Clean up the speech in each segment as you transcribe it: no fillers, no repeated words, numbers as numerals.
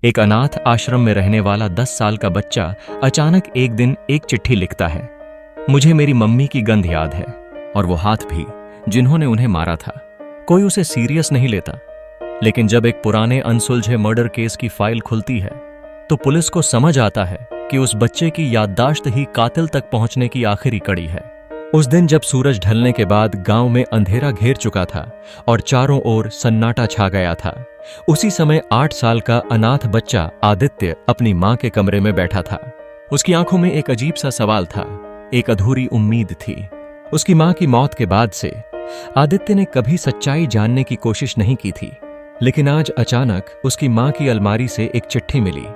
एक अनाथ आश्रम में रहने वाला 10 साल का बच्चा अचानक एक दिन एक चिट्ठी लिखता है। मुझे मेरी मम्मी की गंध याद है और वो हाथ भी जिन्होंने उन्हें मारा था। कोई उसे सीरियस नहीं लेता, लेकिन जब एक पुराने अनसुलझे मर्डर केस की फाइल खुलती है तो पुलिस को समझ आता है कि उस बच्चे की याददाश्त ही कातिल तक पहुंचने की आखिरी कड़ी है। उस दिन जब सूरज ढलने के बाद गांव में अंधेरा घेर चुका था और चारों ओर सन्नाटा छा गया था, उसी समय 8 साल का अनाथ बच्चा आदित्य अपनी मां के कमरे में बैठा था। उसकी आंखों में एक अजीब सा सवाल था, एक अधूरी उम्मीद थी। उसकी मां की मौत के बाद से आदित्य ने कभी सच्चाई जानने की कोशिश नहीं की थी, लेकिन आज अचानक उसकी मां की अलमारी से एक चिट्ठी मिली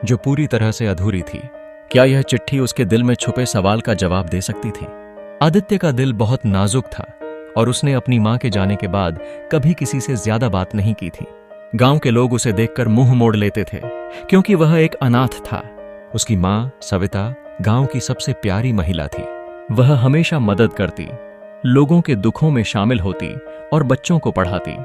जो पूरी तरह से अधूरी थी। क्या यह चिट्ठी उसके दिल में छुपे सवाल का जवाब दे सकती थी? आदित्य का दिल बहुत नाजुक था और उसने अपनी मां के जाने के बाद कभी किसी से ज्यादा बात नहीं की थी। गांव के लोग उसे देखकर मुंह मोड़ लेते थे क्योंकि वह एक अनाथ था। उसकी मां सविता गांव की सबसे प्यारी महिला थी। वह हमेशा मदद करती, लोगों के दुखों में शामिल होती और बच्चों को पढ़ाती।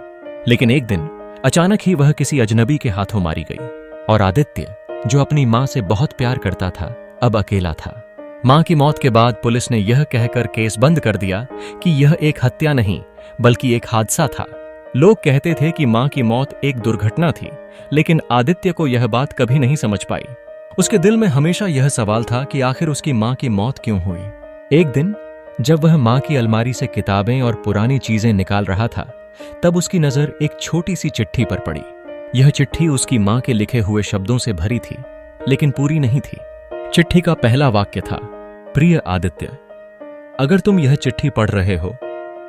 लेकिन एक दिन अचानक ही वह किसी अजनबी के हाथों मारी गई और आदित्य, जो अपनी मां से बहुत प्यार करता था, अब अकेला था। मां की मौत के बाद पुलिस ने यह कहकर केस बंद कर दिया कि यह एक हत्या नहीं बल्कि एक हादसा था। लोग कहते थे कि मां की मौत एक दुर्घटना थी, लेकिन आदित्य को यह बात कभी नहीं समझ पाई। उसके दिल में हमेशा यह सवाल था कि आखिर उसकी मां की मौत क्यों हुई। एक दिन जब वह मां की अलमारी से किताबें और पुरानी चीजें निकाल रहा था, तब उसकी नजर एक छोटी सी चिट्ठी पर पड़ी। यह चिट्ठी उसकी मां के लिखे हुए शब्दों से भरी थी, लेकिन पूरी नहीं थी। चिट्ठी का पहला वाक्य था, प्रिय आदित्य, अगर तुम यह चिट्ठी पढ़ रहे हो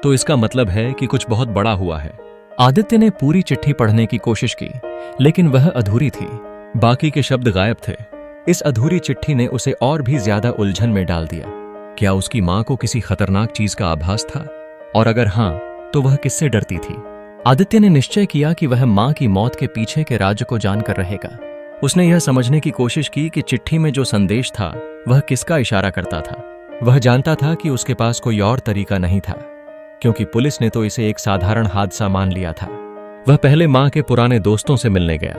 तो इसका मतलब है कि कुछ बहुत बड़ा हुआ है। आदित्य ने पूरी चिट्ठी पढ़ने की कोशिश की, लेकिन वह अधूरी थी। बाकी के शब्द गायब थे। इस अधूरी चिट्ठी ने उसे और भी ज्यादा उलझन में डाल दिया। क्या उसकी मां को किसी खतरनाक चीज का आभास था? और अगर हां, तो वह किससे डरती थी? आदित्य ने निश्चय किया कि वह मां की मौत के पीछे के राज को जानकर रहेगा। उसने यह समझने की कोशिश की कि चिट्ठी में जो संदेश था वह किसका इशारा करता था। वह जानता था कि उसके पास कोई और तरीका नहीं था, क्योंकि पुलिस ने तो इसे एक साधारण हादसा मान लिया था। वह पहले मां के पुराने दोस्तों से मिलने गया।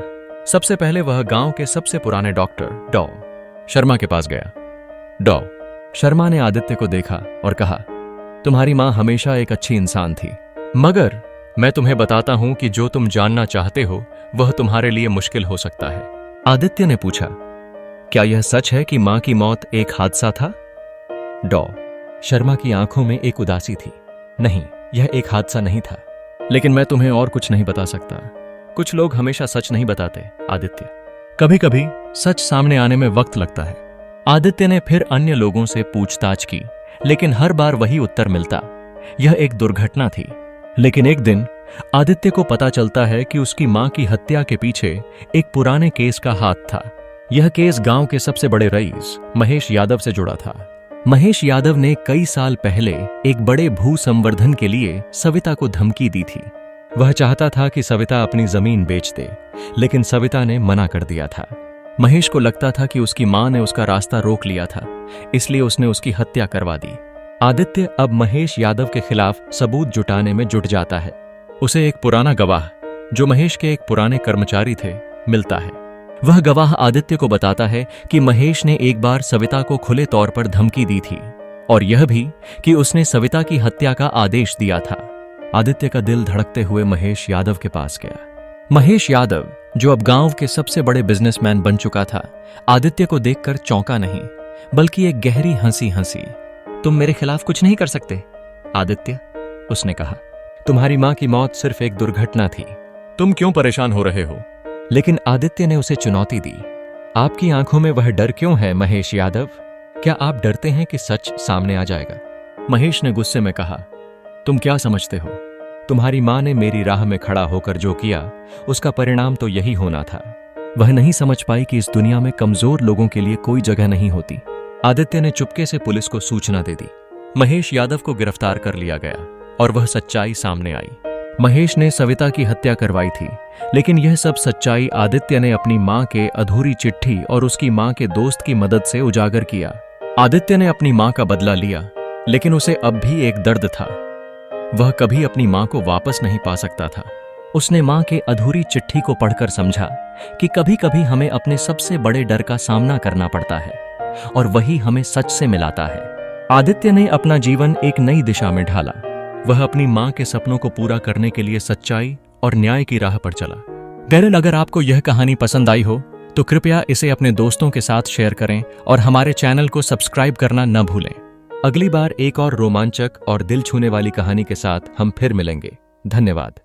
सबसे पहले वह गांव के सबसे पुराने डॉक्टर डॉ शर्मा के पास गया। डॉ शर्मा ने आदित्य को देखा और कहा, तुम्हारी मां हमेशा एक अच्छी इंसान थी, मगर मैं तुम्हें बताता हूं कि जो तुम जानना चाहते हो वह तुम्हारे लिए मुश्किल हो सकता है। आदित्य ने पूछा, क्या यह सच है कि मां की मौत एक हादसा था? डॉ शर्मा की आंखों में एक उदासी थी। नहीं, यह एक हादसा नहीं था, लेकिन मैं तुम्हें और कुछ नहीं बता सकता। कुछ लोग हमेशा सच नहीं बताते आदित्य। कभी कभी सच सामने आने में वक्त लगता है। आदित्य ने फिर अन्य लोगों से पूछताछ की, लेकिन हर बार वही उत्तर मिलता, यह एक दुर्घटना थी। लेकिन एक दिन आदित्य को पता चलता है कि उसकी मां की हत्या के पीछे एक पुराने केस का हाथ था। यह केस गांव के सबसे बड़े रईस महेश यादव से जुड़ा था। महेश यादव ने कई साल पहले एक बड़े भू संवर्धन के लिए सविता को धमकी दी थी। वह चाहता था कि सविता अपनी जमीन बेच दे, लेकिन सविता ने मना कर दिया था। महेश को लगता था कि उसकी मां ने उसका रास्ता रोक लिया था, इसलिए उसने उसकी हत्या करवा दी। आदित्य अब महेश यादव के खिलाफ सबूत जुटाने में जुट जाता है। उसे एक पुराना गवाह, जो महेश के एक पुराने कर्मचारी थे, मिलता है। वह गवाह आदित्य को बताता है कि महेश ने एक बार सविता को खुले तौर पर धमकी दी थी, और यह भी कि उसने सविता की हत्या का आदेश दिया था। आदित्य का दिल धड़कते हुए महेश यादव के पास गया। महेश यादव, जो अब गांव के सबसे बड़े बिजनेसमैन बन चुका था, आदित्य को देखकर चौंका नहीं, बल्कि एक गहरी हंसी हंसी। तुम मेरे खिलाफ कुछ नहीं कर सकते आदित्य, उसने कहा। तुम्हारी मां की मौत सिर्फ एक दुर्घटना थी, तुम क्यों परेशान हो रहे हो? लेकिन आदित्य ने उसे चुनौती दी। आपकी आंखों में वह डर क्यों है महेश यादव? क्या आप डरते हैं कि सच सामने आ जाएगा? महेश ने गुस्से में कहा, तुम क्या समझते हो? तुम्हारी मां ने मेरी राह में खड़ा होकर जो किया, उसका परिणाम तो यही होना था। वह नहीं समझ पाई कि इस दुनिया में कमजोर लोगों के लिए कोई जगह नहीं होती। आदित्य ने चुपके से पुलिस को सूचना दे दी। महेश यादव को गिरफ्तार कर लिया गया और वह सच्चाई सामने आई। महेश ने सविता की हत्या करवाई थी, लेकिन यह सब सच्चाई आदित्य ने अपनी मां के अधूरी चिट्ठी और उसकी मां के दोस्त की मदद से उजागर किया। आदित्य ने अपनी मां का बदला लिया, लेकिन उसे अब भी एक दर्द था। वह कभी अपनी मां को वापस नहीं पा सकता था। उसने मां के अधूरी चिट्ठी को पढ़कर समझा कि कभी कभी हमें अपने सबसे बड़े डर का सामना करना पड़ता है और वही हमें सच से मिलाता है। आदित्य ने अपना जीवन एक नई दिशा में ढाला। वह अपनी मां के सपनों को पूरा करने के लिए सच्चाई और न्याय की राह पर चला। दरअसल अगर आपको यह कहानी पसंद आई हो तो कृपया इसे अपने दोस्तों के साथ शेयर करें और हमारे चैनल को सब्सक्राइब करना न भूलें। अगली बार एक और रोमांचक और दिल छूने वाली कहानी के साथ हम फिर मिलेंगे। धन्यवाद।